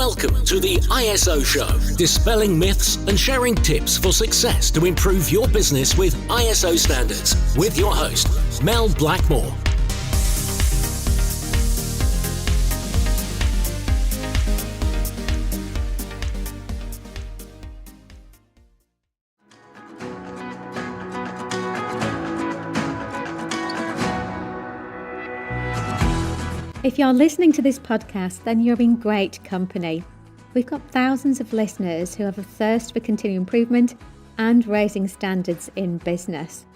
Welcome to the ISO Show, dispelling myths and sharing tips for success to improve your business with ISO standards, with your host, Mel Blackmore. If you're listening to this podcast, then you're in great company. We've got thousands of listeners who have a thirst for continuous improvement and raising standards in business.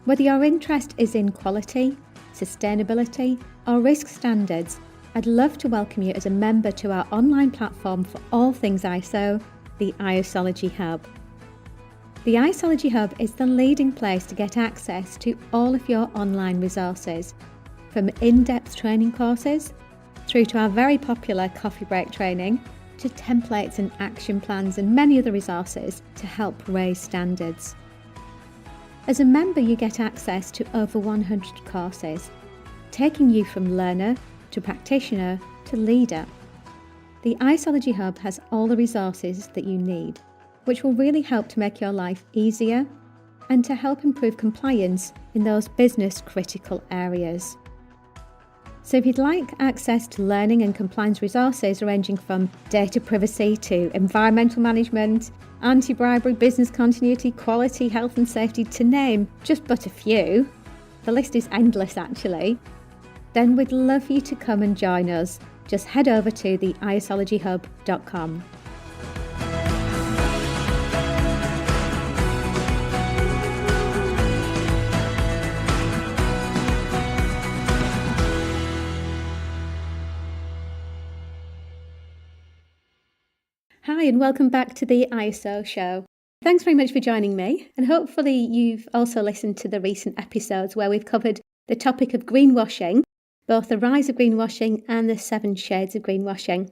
Whether your interest is in quality, sustainability, or risk standards, I'd love to welcome you as a member to our online platform for all things ISO, the ISOlogy Hub. The ISOlogy Hub is the leading place to get access to all of your online resources, from in-depth training courses through to our very popular coffee break training, to templates and action plans and many other resources to help raise standards. As a member, you get access to over 100 courses, taking you from learner to practitioner to leader. The ISOlogy Hub has all the resources that you need, which will really help to make your life easier and to help improve compliance in those business critical areas. So if you'd like access to learning and compliance resources ranging from data privacy to environmental management, anti-bribery, business continuity, quality, health and safety, to name just but a few, the list is endless actually, then we'd love for you to come and join us. Just head over to the isologyhub.com. Hi and welcome back to the ISO Show. Thanks very much for joining me, and hopefully you've also listened to the recent episodes where we've covered the topic of greenwashing, both the rise of greenwashing and the 7 shades of greenwashing.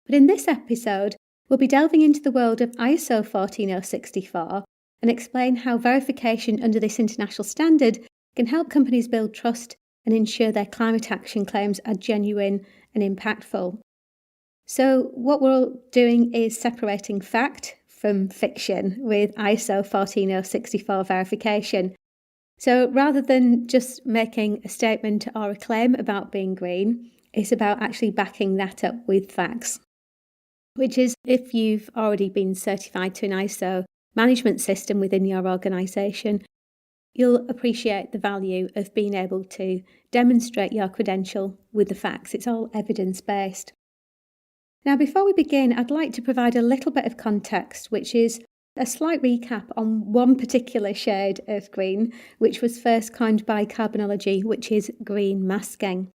But in this episode, we'll be delving into the world of ISO 14064 and explain how verification under this international standard can help companies build trust and ensure their climate action claims are genuine and impactful. So what we're doing is separating fact from fiction with ISO 14064 verification. So rather than just making a statement or a claim about being green, it's about actually backing that up with facts. Which is, if you've already been certified to an ISO management system within your organisation, you'll appreciate the value of being able to demonstrate your credential with the facts. It's all evidence-based. Now, before we begin, I'd like to provide a little bit of context, which is a slight recap on one particular shade of green, which was first coined by carbonology, which is green masking.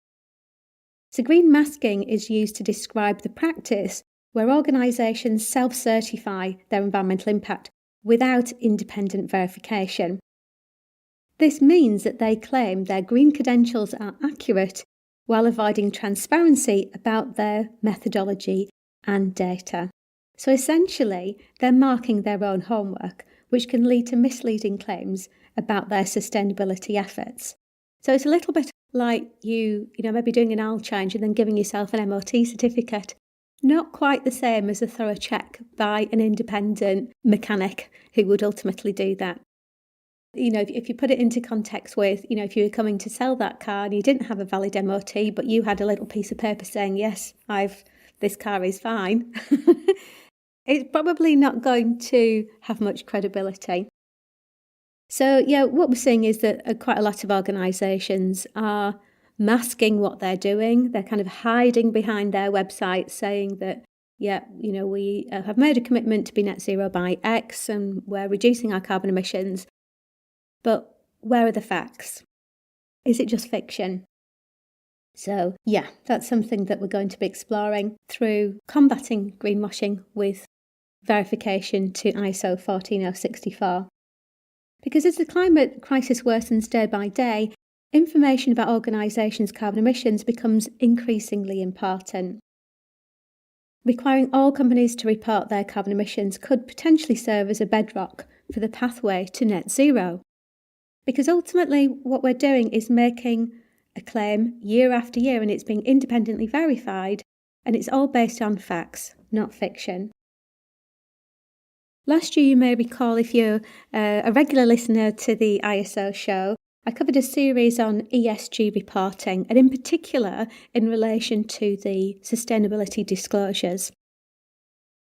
So green masking is used to describe the practice where organisations self-certify their environmental impact without independent verification. This means that they claim their green credentials are accurate while avoiding transparency about their methodology and data. So essentially, they're marking their own homework, which can lead to misleading claims about their sustainability efforts. So it's a little bit like you maybe doing an oil change and then giving yourself an MOT certificate. Not quite the same as a thorough check by an independent mechanic who would ultimately do that. If you put it into context with, if you were coming to sell that car and you didn't have a valid MOT, but you had a little piece of paper saying, yes, this car is fine, it's probably not going to have much credibility. So, what we're seeing is that quite a lot of organisations are masking what they're doing. They're kind of hiding behind their website saying that, we have made a commitment to be net zero by X and we're reducing our carbon emissions. But where are the facts? Is it just fiction? So, that's something that we're going to be exploring through combating greenwashing with verification to ISO 14064. Because as the climate crisis worsens day by day, information about organisations' carbon emissions becomes increasingly important. Requiring all companies to report their carbon emissions could potentially serve as a bedrock for the pathway to net zero. Because ultimately what we're doing is making a claim year after year and it's being independently verified, and it's all based on facts, not fiction. Last year, you may recall, if you're a regular listener to the ISO show, I covered a series on ESG reporting, and in particular in relation to the sustainability disclosures.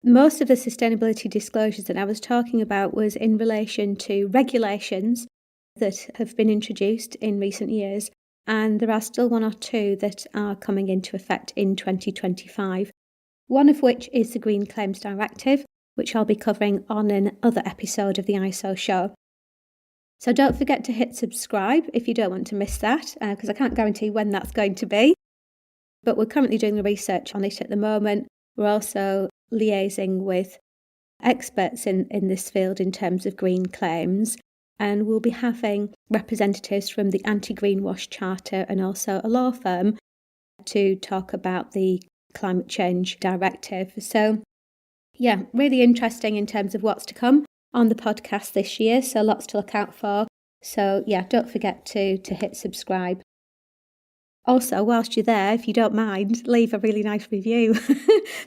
Most of the sustainability disclosures that I was talking about was in relation to regulations that have been introduced in recent years, and there are still one or two that are coming into effect in 2025, one of which is the Green Claims Directive, which I'll be covering on another episode of the ISO show. So don't forget to hit subscribe if you don't want to miss that, because I can't guarantee when that's going to be. But we're currently doing the research on it at the moment. We're also liaising with experts in this field in terms of green claims, and we'll be having representatives from the Anti-Greenwash Charter and also a law firm to talk about the Climate Change Directive. So, yeah, really interesting in terms of what's to come on the podcast this year, so lots to look out for. So yeah, don't forget to hit subscribe. Also, whilst you're there, if you don't mind, leave a really nice review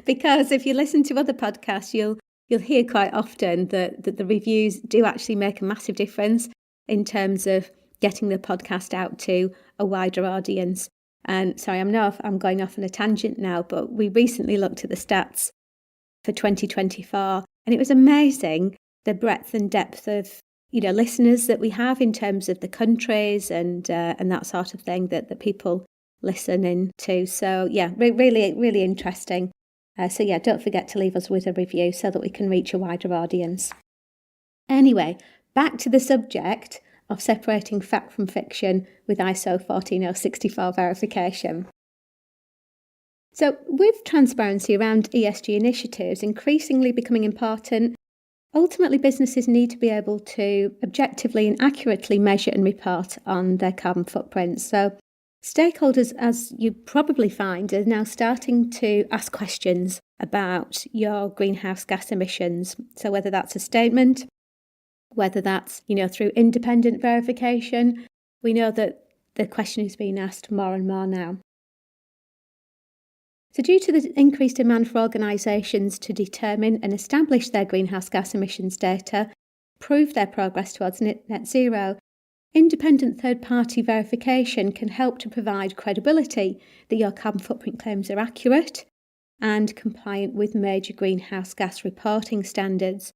because if you listen to other podcasts, you'll hear quite often that the reviews do actually make a massive difference in terms of getting the podcast out to a wider audience. And sorry, I'm going off on a tangent now, but we recently looked at the stats for 2024, and it was amazing the breadth and depth of listeners that we have in terms of the countries and that sort of thing that people listen into. So yeah, really, really interesting. So yeah, don't forget to leave us with a review so that we can reach a wider audience. Anyway, back to the subject of separating fact from fiction with ISO 14064 verification. So with transparency around ESG initiatives increasingly becoming important, ultimately businesses need to be able to objectively and accurately measure and report on their carbon footprints. So stakeholders, as you probably find, are now starting to ask questions about your greenhouse gas emissions. So whether that's a statement, whether that's through independent verification, we know that the question is being asked more and more now. So due to the increased demand for organisations to determine and establish their greenhouse gas emissions data, prove their progress towards net zero, independent third-party verification can help to provide credibility that your carbon footprint claims are accurate and compliant with major greenhouse gas reporting standards.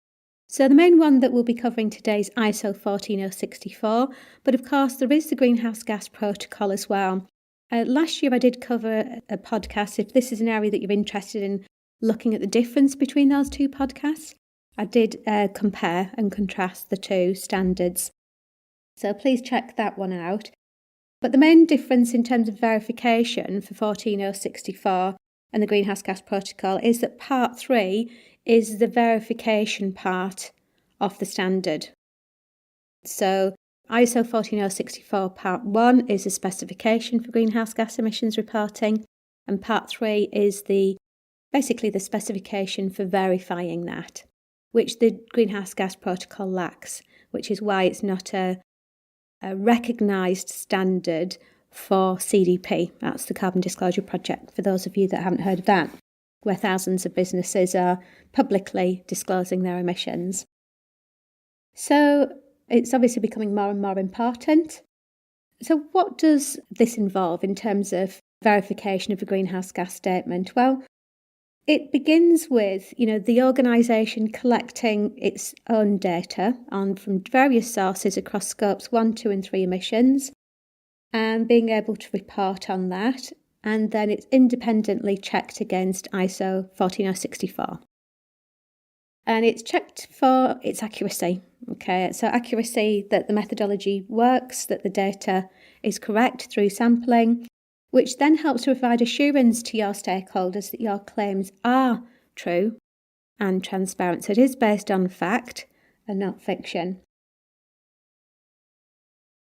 So the main one that we'll be covering today is ISO 14064, but of course there is the Greenhouse Gas Protocol as well. Last year I did cover a podcast. If this is an area that you're interested in looking at the difference between those two podcasts, I did compare and contrast the two standards. So please check that one out. But the main difference in terms of verification for 14064 and the Greenhouse Gas Protocol is that Part 3 is the verification part of the standard. So ISO 14064 Part 1 is a specification for greenhouse gas emissions reporting, and Part 3 is basically the specification for verifying that, which the Greenhouse Gas Protocol lacks, which is why it's not a recognised standard for CDP. That's the Carbon Disclosure Project, for those of you that haven't heard of that, where thousands of businesses are publicly disclosing their emissions. So it's obviously becoming more and more important. So what does this involve in terms of verification of a greenhouse gas statement? Well, it begins with, the organisation collecting its own data from various sources across scopes 1, 2 and 3 emissions and being able to report on that. And then it's independently checked against ISO 14064. And it's checked for its accuracy. Okay, so accuracy, that the methodology works, that the data is correct through sampling, which then helps to provide assurance to your stakeholders that your claims are true and transparent. So it is based on fact and not fiction.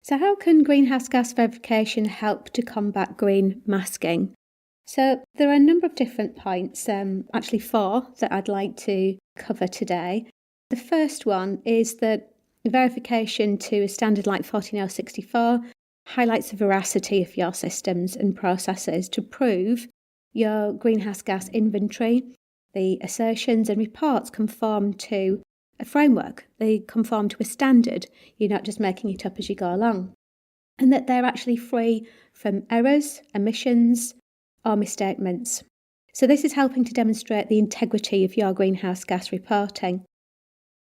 So how can greenhouse gas verification help to combat green masking? So there are a number of different points, actually 4, that I'd like to cover today. The first one is that verification to a standard like 14064 highlights the veracity of your systems and processes to prove your greenhouse gas inventory, the assertions and reports conform to a framework. They conform to a standard. You're not just making it up as you go along. And that they're actually free from errors, omissions, or misstatements. So this is helping to demonstrate the integrity of your greenhouse gas reporting.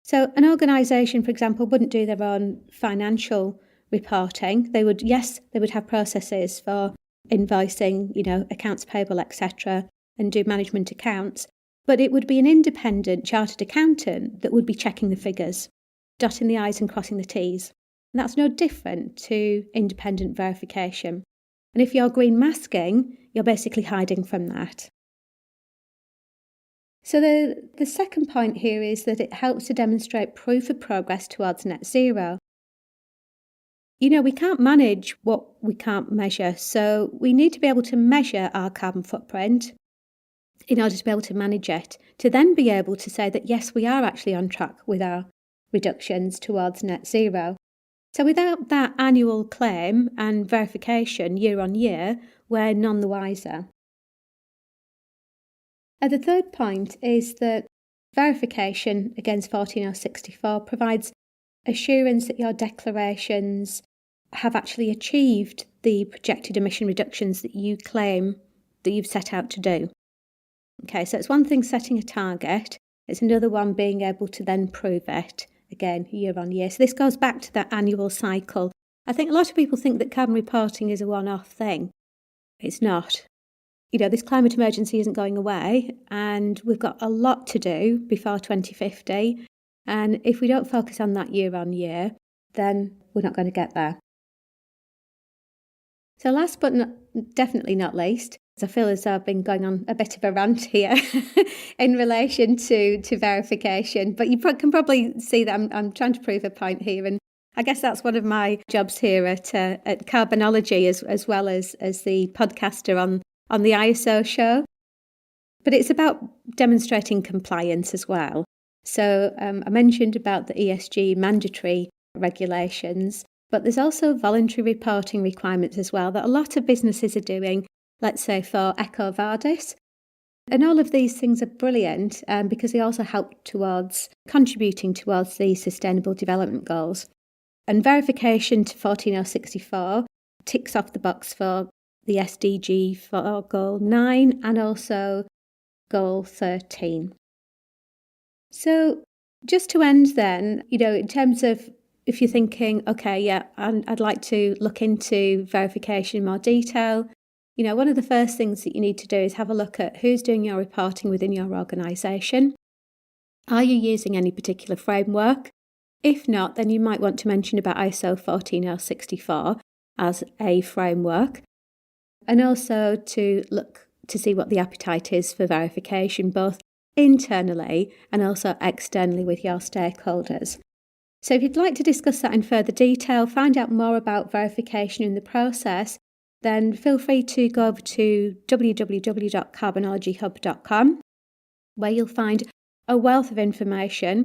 So an organisation, for example, wouldn't do their own financial reporting. They would have processes for invoicing, accounts payable, etc., and do management accounts. But it would be an independent chartered accountant that would be checking the figures, dotting the I's and crossing the T's. And that's no different to independent verification. And if you're green masking, you're basically hiding from that. So the second point here is that it helps to demonstrate proof of progress towards net zero. We can't manage what we can't measure, so we need to be able to measure our carbon footprint in order to be able to manage it, to then be able to say that yes, we are actually on track with our reductions towards net zero. So without that annual claim and verification year on year, we're none the wiser. And the third point is that verification against 14064 provides assurance that your declarations have actually achieved the projected emission reductions that you claim that you've set out to do. Okay, so it's one thing setting a target, it's another one being able to then prove it, again, year on year. So this goes back to that annual cycle. I think a lot of people think that carbon reporting is a one-off thing. It's not. This climate emergency isn't going away, and we've got a lot to do before 2050. And if we don't focus on that year on year, then we're not going to get there. So last but definitely not least, I feel as though I've been going on a bit of a rant here in relation to verification, but you can probably see that I'm trying to prove a point here, and I guess that's one of my jobs here at Carbonology as well as the podcaster on the ISO show. But it's about demonstrating compliance as well. So I mentioned about the ESG mandatory regulations, but there's also voluntary reporting requirements as well that a lot of businesses are doing, let's say for EcoVadis. And all of these things are brilliant because they also help towards contributing towards the Sustainable Development Goals. And verification to 14064 ticks off the box for the SDG for Goal 9 and also Goal 13. So just to end then, in terms of if you're thinking, okay, yeah, I'd like to look into verification in more detail, one of the first things that you need to do is have a look at who's doing your reporting within your organisation. Are you using any particular framework? If not, then you might want to mention about ISO 14064 as a framework, and also to look to see what the appetite is for verification, both internally and also externally with your stakeholders. So if you'd like to discuss that in further detail, find out more about verification in the process, then feel free to go over to www.carbonologyhub.com, where you'll find a wealth of information,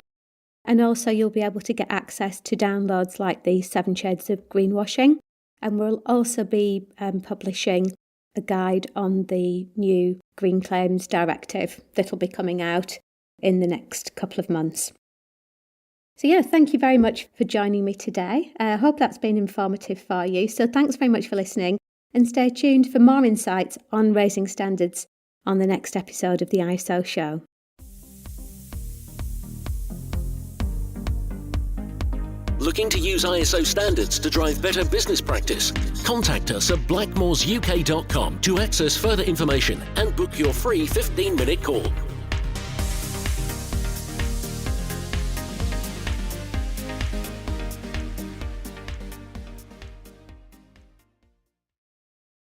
and also you'll be able to get access to downloads like the 7 Shades of Greenwashing, and we'll also be publishing a guide on the new Green Claims Directive that'll be coming out in the next couple of months. So thank you very much for joining me today. I hope that's been informative for you. So thanks very much for listening, and stay tuned for more insights on raising standards on the next episode of the ISO show. Looking to use ISO standards to drive better business practice? Contact us at blackmoresuk.com to access further information and book your free 15-minute call.